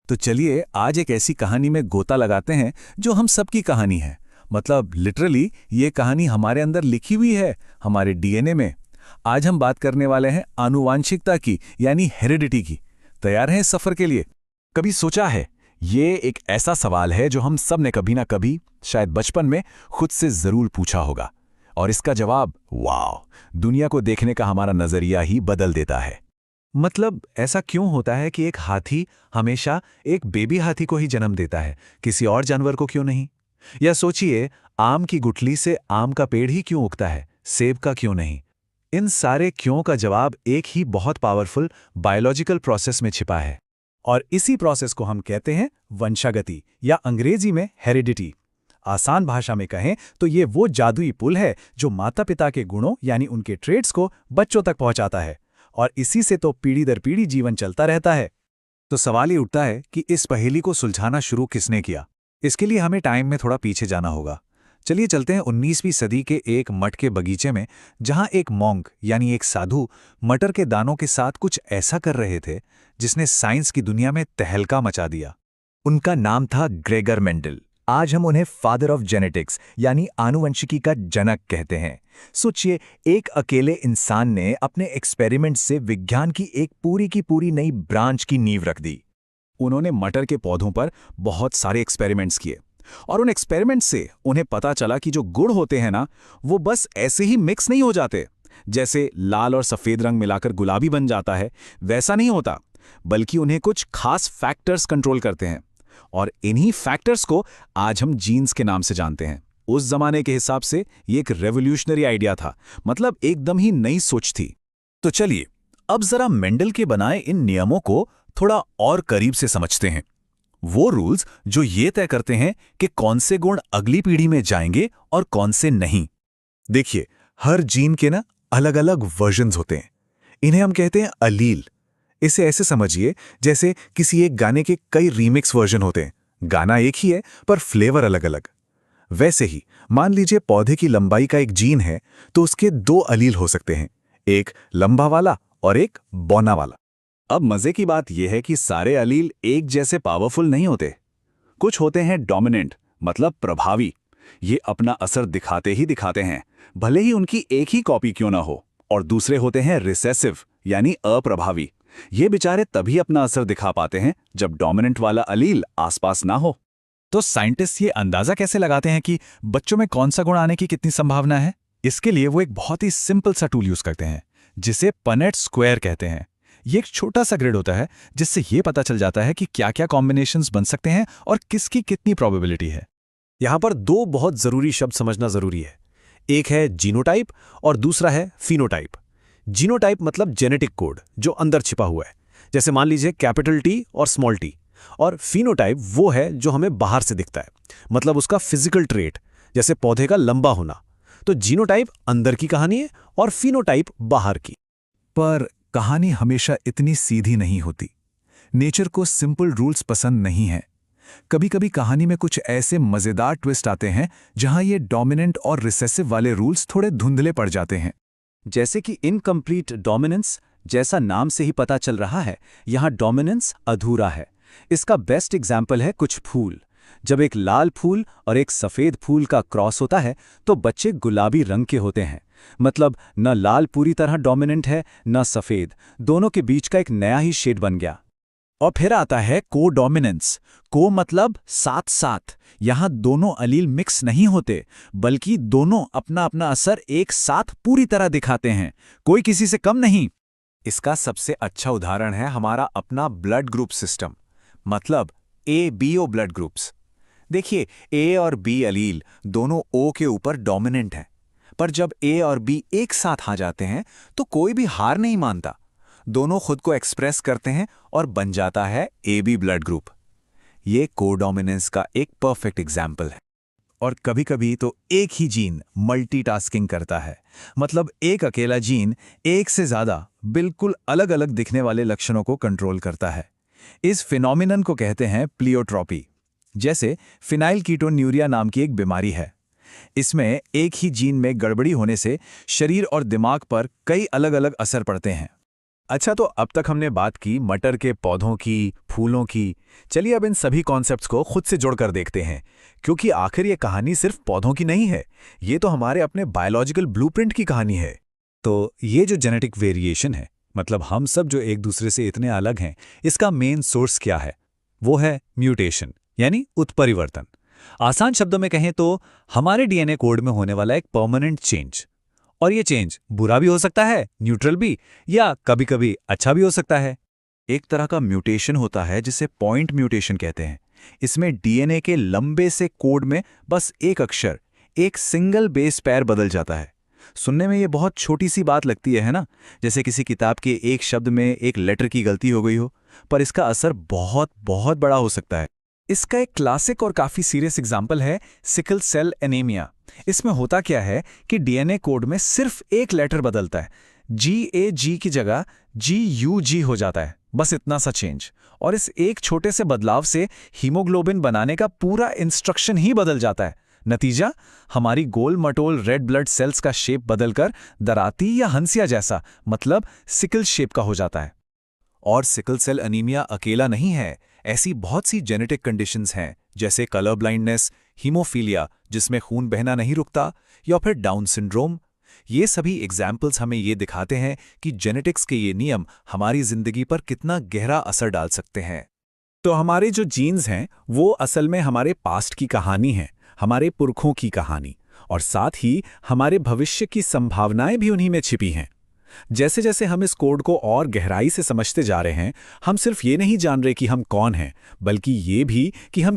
तो चलिए आज एक ऐसी कहानी में गोता लगाते हैं जो हम सबकी कहानी है। मतलब लिटरली ये कहानी हमारे अंदर लिखी हुई है, हमारे डीएनए में। आज हम बात करने वाले हैं आनुवांशिकता की, यानी हेरिडिटी की। तैयार हैं इस सफर के लिए? कभी सोचा है, ये एक ऐसा सवाल है जो हम सब ने कभी ना कभी, शायद बचपन में, खुद से जरूर पूछा होगा। और इसका जवाब, वाह, दुनिया को देखने का हमारा नजरिया ही बदल देता है। मतलब ऐसा क्यों होता है कि एक हाथी हमेशा एक बेबी हाथी को ही जन्म देता है, किसी और जानवर को क्यों नहीं? या सोचिए, आम की गुठली से आम का पेड़ ही क्यों उगता है, सेब का क्यों नहीं? इन सारे क्यों का जवाब एक ही बहुत पावरफुल बायोलॉजिकल प्रोसेस में छिपा है। और इसी प्रोसेस को हम कहते हैं वंशागति, या अंग्रेजी में हेरिडिटी। आसान भाषा में कहें तो ये वो जादुई पुल है जो माता पिता के गुणों यानी उनके ट्रेड्स को बच्चों तक पहुंचाता है, और इसी से तो पीढ़ी दर पीढ़ी जीवन चलता रहता है। तो सवाल ये उठता है कि इस पहेली को सुलझाना शुरू किसने किया? इसके लिए हमें टाइम में थोड़ा पीछे जाना होगा। चलिए चलते हैं 19वीं सदी के एक मठ के बगीचे में, जहां एक मॉन्क यानी एक साधु मटर के दानों के साथ कुछ ऐसा कर रहे थे जिसने साइंस की दुनिया में तहलका मचा दिया। उनका नाम था ग्रेगर मेंडल। आज हम उन्हें फादर ऑफ जेनेटिक्स यानी आनुवंशिकी का जनक कहते हैं। सोचिए, एक अकेले इंसान ने अपने एक्सपेरिमेंट से विज्ञान की एक पूरी की पूरी नई ब्रांच की नींव रख दी। उन्होंने मटर के पौधों पर बहुत सारे एक्सपेरिमेंट्स किए, और उन एक्सपेरिमेंट्स से उन्हें पता चला कि जो गुण होते हैं ना, वो बस ऐसे ही मिक्स नहीं हो जाते। जैसे लाल और सफेद रंग मिलाकर गुलाबी बन जाता है, वैसा नहीं होता, बल्कि उन्हें कुछ खास फैक्टर्स कंट्रोल करते हैं। और इन्हीं फैक्टर्स को आज हम जीन्स के नाम से जानते हैं। उस जमाने के हिसाब से ये एक रेवोल्यूशनरी आइडिया था, मतलब एकदम ही नई सोच थी। तो चलिए अब जरा मेंडल के बनाए इन नियमों को थोड़ा और करीब से समझते हैं। वो रूल्स जो ये तय करते हैं कि कौन से गुण अगली पीढ़ी में जाएंगे और कौन से नहीं। देखिए, हर जीन के ना अलग अलग वर्जन्स होते हैं। इन्हें हम कहते हैं अलील। इसे ऐसे समझिए जैसे किसी एक गाने के कई रीमिक्स वर्जन होते हैं। गाना एक ही है पर फ्लेवर अलग अलग। वैसे ही मान लीजिए पौधे की लंबाई का एक जीन है, तो उसके दो अलील हो सकते हैं, एक लंबा वाला और एक बौना वाला। अब मजे की बात यह है कि सारे अलील एक जैसे पावरफुल नहीं होते। कुछ होते हैं डोमिनेंट, मतलब प्रभावी। ये अपना असर दिखाते ही दिखाते हैं, भले ही उनकी एक ही कॉपी क्यों ना हो। और दूसरे होते हैं रिसेसिव, यानी अप्रभावी। ये बेचारे तभी अपना असर दिखा पाते हैं जब डोमिनेंट वाला अलील आसपास ना हो। तो साइंटिस्ट ये अंदाजा कैसे लगाते हैं कि बच्चों में कौन सा गुण आने की कितनी संभावना है? इसके लिए वो एक बहुत ही सिंपल सा टूल यूज करते हैं, जिसे पनेट स्क्वायर कहते हैं। ये एक छोटा सा ग्रिड होता है जिससे ये पता चल जाता है कि क्या क्या कॉम्बिनेशंस बन सकते हैं और किसकी कितनी प्रोबेबिलिटी है। यहां पर दो बहुत जरूरी शब्द समझना जरूरी है। एक है जीनोटाइप और दूसरा है फिनोटाइप। जीनोटाइप मतलब जेनेटिक कोड जो अंदर छिपा हुआ है, जैसे मान लीजिए कैपिटल टी और स्मॉल टी। और फिनोटाइप वो है जो हमें बाहर से दिखता है, मतलब उसका फिजिकल ट्रेट, जैसे पौधे का लंबा होना। तो जीनोटाइप अंदर की कहानी है और फिनोटाइप बाहर की। पर कहानी हमेशा इतनी सीधी नहीं होती। नेचर को सिंपल रूल्स पसंद नहीं है। कभी कभी कहानी में कुछ ऐसे मजेदार ट्विस्ट आते हैं जहां ये डोमिनेंट और रिसेसिव वाले रूल्स थोड़े धुंधले पड़ जाते हैं। जैसे कि इनकम्प्लीट डोमिनेंस, जैसा नाम से ही पता चल रहा है, यहां डोमिनेंस अधूरा है। इसका बेस्ट एग्जाम्पल है कुछ फूल। जब एक लाल फूल और एक सफेद फूल का क्रॉस होता है तो बच्चे गुलाबी रंग के होते हैं। मतलब न लाल पूरी तरह डोमिनेंट है, न सफेद, दोनों के बीच का एक नया ही शेड बन गया। और फिर आता है को डोमिनेंस। को मतलब साथ साथ। यहां दोनों अलील मिक्स नहीं होते, बल्कि दोनों अपना अपना असर एक साथ पूरी तरह दिखाते हैं, कोई किसी से कम नहीं। इसका सबसे अच्छा उदाहरण है हमारा अपना ब्लड ग्रुप सिस्टम, मतलब ए-बी-ओ ब्लड ग्रुप्स। देखिए, ए और बी अलील दोनों ओ के ऊपर डोमिनेंट हैं, पर जब ए और बी एक साथ आ जाते हैं तो कोई भी हार नहीं मानता। दोनों खुद को एक्सप्रेस करते हैं और बन जाता है ए-बी ब्लड ग्रुप। ये कोडोमिनेंस का एक परफेक्ट एग्जाम्पल है। और कभी कभी तो एक ही जीन मल्टीटास्किंग करता है, मतलब एक अकेला जीन एक से ज्यादा बिल्कुल अलग अलग दिखने वाले लक्षणों को कंट्रोल करता है। इस फिनोमिनन को कहते हैं प्लियोट्रॉपी। जैसे फिनाइलकीटोन्यूरिया नाम की एक बीमारी है। इसमें एक ही जीन में गड़बड़ी होने से शरीर और दिमाग पर कई अलग अलग असर पड़ते हैं। अच्छा, तो अब तक हमने बात की मटर के पौधों की, फूलों की। चलिए अब इन सभी कॉन्सेप्ट्स को खुद से जोड़कर देखते हैं, क्योंकि आखिर ये कहानी सिर्फ पौधों की नहीं है, ये तो हमारे अपने बायोलॉजिकल ब्लूप्रिंट की कहानी है। तो ये जो जेनेटिक वेरिएशन है, मतलब हम सब जो एक दूसरे से इतने अलग हैं, इसका मेन सोर्स क्या है? वो है म्यूटेशन, यानी उत्परिवर्तन। आसान शब्दों में कहें तो हमारे डीएनए कोड में होने वाला एक परमानेंट चेंज। और ये चेंज बुरा भी हो सकता है, न्यूट्रल भी, या कभी-कभी अच्छा भी हो सकता है। एक तरह का म्यूटेशन होता है जिसे पॉइंट म्यूटेशन कहते हैं। इसमें डीएनए के लंबे से कोड में बस एक अक्षर, एक सिंगल बेस पेयर बदल जाता है। सुनने में ये बहुत छोटी सी बात लगती है ना? जैसे किसी किताब के एक शब्द में एक लेटर की गलती हो गई हो, पर इसका असर बहुत बहुत बड़ा हो सकता है। इसका एक क्लासिक और काफी सीरियस एग्जाम्पल है सिकल सेल एनीमिया। इसमें होता क्या है कि डीएनए कोड में सिर्फ एक लेटर बदलता है, GAG की जगह GUG हो जाता है, बस इतना सा चेंज। और इस एक छोटे से बदलाव से हीमोग्लोबिन बनाने का पूरा इंस्ट्रक्शन ही बदल जाता है। नतीजा, हमारी गोल मटोल रेड ब्लड सेल्स का शेप बदलकर दराती या हंसिया जैसा, मतलब सिकल शेप का हो जाता है। और सिकल सेल एनीमिया अकेला नहीं है, ऐसी बहुत सी जेनेटिक कंडीशंस हैं, जैसे कलर ब्लाइंडनेस, हीमोफीलिया जिसमें खून बहना नहीं रुकता, या फिर डाउन सिंड्रोम। ये सभी एग्जाम्पल्स हमें ये दिखाते हैं कि जेनेटिक्स के ये नियम हमारी जिंदगी पर कितना गहरा असर डाल सकते हैं। तो हमारे जो जीन्स हैं वो असल में हमारे पास्ट की कहानी है, हमारे पुरखों की कहानी, और साथ ही हमारे भविष्य की संभावनाएं भी उन्हीं में छिपी हैं। जैसे जैसे हम इस कोड को और गहराई से समझते जा रहे हैं, हम सिर्फ ये नहीं जान रहे कि हम कौन हैं, बल्कि ये भी कि हम